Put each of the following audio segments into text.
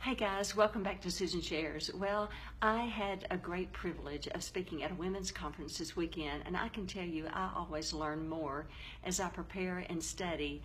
Hey guys, welcome back to Susan Shares. Well, I had a great privilege of speaking at a women's conference this weekend, and I can tell you I always learn more as I prepare and study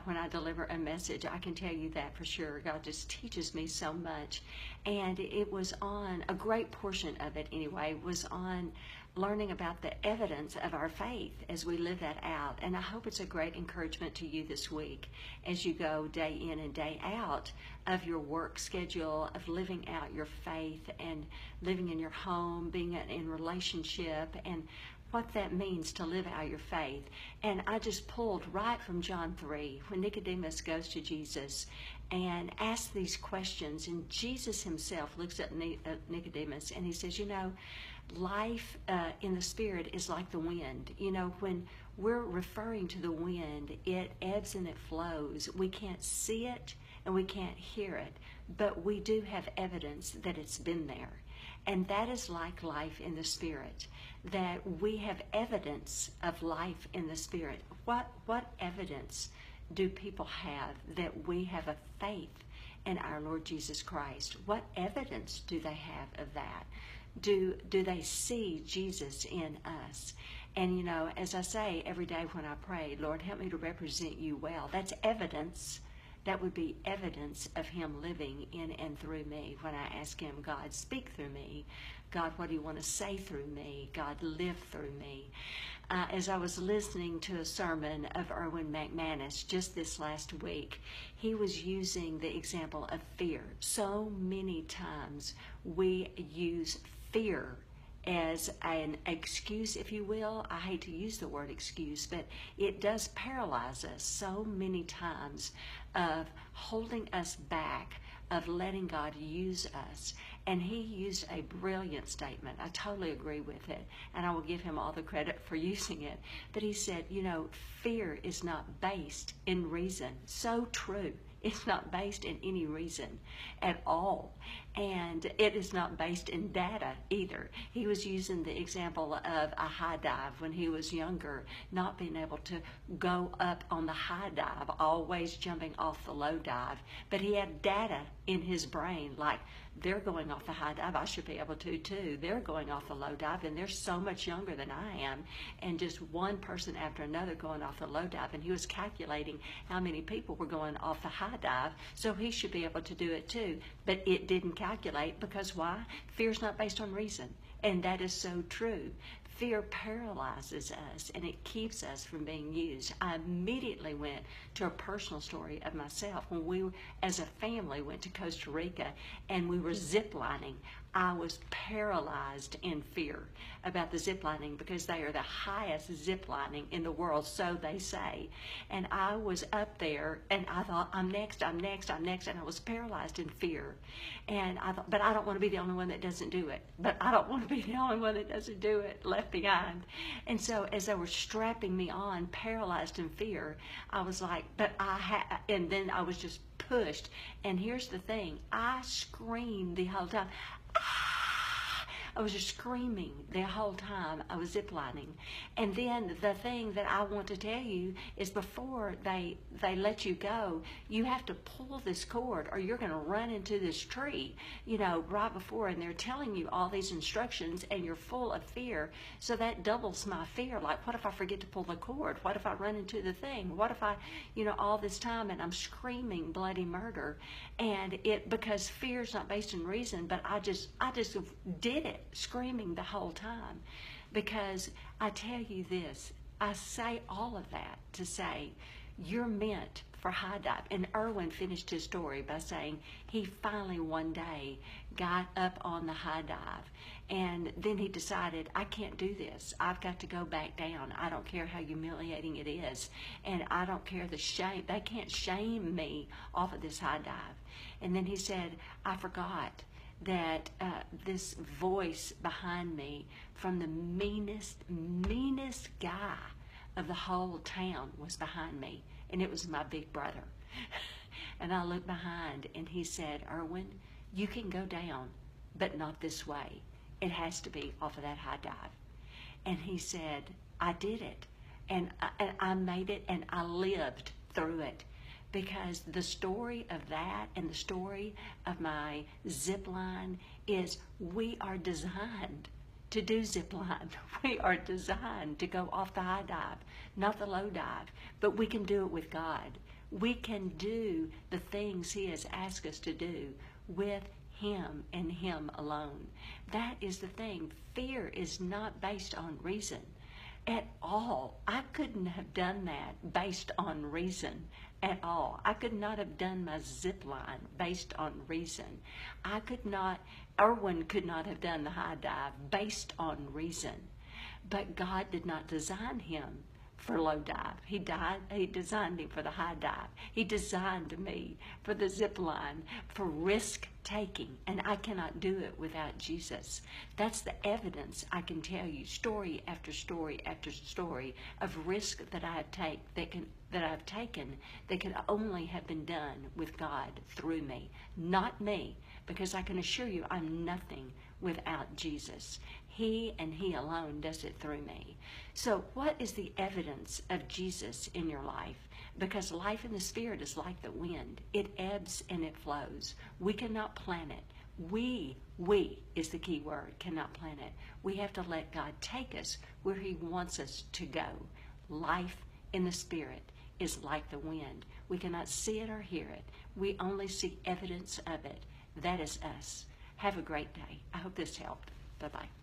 when I deliver a message. I can tell you that for sure. God just teaches me so much. And it was on, a great portion of it anyway, was on learning about the evidence of our faith as we live that out. And I hope it's a great encouragement to you this week as you go day in and day out of your work schedule, of living out your faith and living in your home, being in relationship, and what that means to live out your faith. And I just pulled right from John 3 when Nicodemus goes to Jesus and asks these questions, and Jesus himself looks at Nicodemus and he says, life in the Spirit is like the wind. When we're referring to the wind, it ebbs and it flows. We can't see it and we can't hear it, but we do have evidence that it's been there. And that is like life in the Spirit, that we have evidence of life in the Spirit. What evidence do people have that we have a faith in our Lord Jesus Christ? What evidence do they have of that? Do they see Jesus in us? And as I say every day when I pray, Lord, help me to represent you well. That's evidence. That would be evidence of him living in and through me when I ask him, God, speak through me. God, what do you want to say through me? God, live through me. As I was listening to a sermon of Erwin McManus just this last week, he was using the example of fear. So many times we use fear as an excuse, if you will. I hate to use the word excuse, but it does paralyze us so many times of holding us back, of letting God use us. And he used a brilliant statement. I totally agree with it, and I will give him all the credit for using it. But he said, fear is not based in reason. So true. It's not based in any reason at all. And it is not based in data either. He was using the example of a high dive when he was younger, not being able to go up on the high dive, always jumping off the low dive. But he had data in his brain, like, they're going off the high dive, I should be able to too. They're going off the low dive, and they're so much younger than I am. And just one person after another going off the low dive. And he was calculating how many people were going off the high dive, so he should be able to do it too. But it didn't calculate, because why? Fear's not based on reason. And that is so true. Fear paralyzes us, and it keeps us from being used. I immediately went to a personal story of myself. When we, as a family, went to Costa Rica and we were ziplining, I was paralyzed in fear about the ziplining, because they are the highest ziplining in the world, so they say. And I was up there, and I thought, I'm next, and I was paralyzed in fear. And I thought, but I don't want to be the only one that doesn't do it. But I don't want to be the only one that doesn't do it, left behind. And so as they were strapping me on, paralyzed in fear, I was like, and then I was just pushed. And here's the thing, I screamed the whole time. I was just screaming the whole time I was ziplining. And then the thing that I want to tell you is, before they let you go, you have to pull this cord or you're going to run into this tree, right before. And they're telling you all these instructions and you're full of fear. So that doubles my fear. Like, what if I forget to pull the cord? What if I run into the thing? What if I, all this time, and I'm screaming bloody murder. And because fear's not based in reason, but I just did it, screaming the whole time. Because I tell you this, I say all of that to say, you're meant for high dive. And Erwin finished his story by saying he finally one day got up on the high dive, and then he decided, I can't do this. I've got to go back down. I don't care how humiliating it is, and I don't care the shame. They can't shame me off of this high dive. And then he said, I forgot that this voice behind me from the meanest guy of the whole town was behind me, and it was my big brother. And I looked behind, and he said, Erwin, you can go down, but not this way. It has to be off of that high dive. And he said, I did it, and I made it, and I lived through it. because the story of that and the story of my zip line is we are designed to do zip line. We are designed to go off the high dive, not the low dive, but we can do it with God. We can do the things He has asked us to do with Him and Him alone. That is the thing. Fear is not based on reason at all. I couldn't have done that based on reason at all. I could not have done my zip line based on reason. Erwin could not have done the high dive based on reason. But God did not design him for low dive. He designed him for the high dive. He designed me for the zip line, for risk taking, and I cannot do it without Jesus. That's the evidence I can tell you, story after story after story of risk that I have taken that can only have been done with God through me, not me, because I can assure you I'm nothing without Jesus. He and He alone does it through me. So what is the evidence of Jesus in your life? Because life in the Spirit is like the wind. It ebbs and it flows. We cannot plan it. We is the key word, cannot plan it. We have to let God take us where He wants us to go. Life in the Spirit is like the wind. We cannot see it or hear it. We only see evidence of it. That is us. Have a great day. I hope this helped. Bye-bye.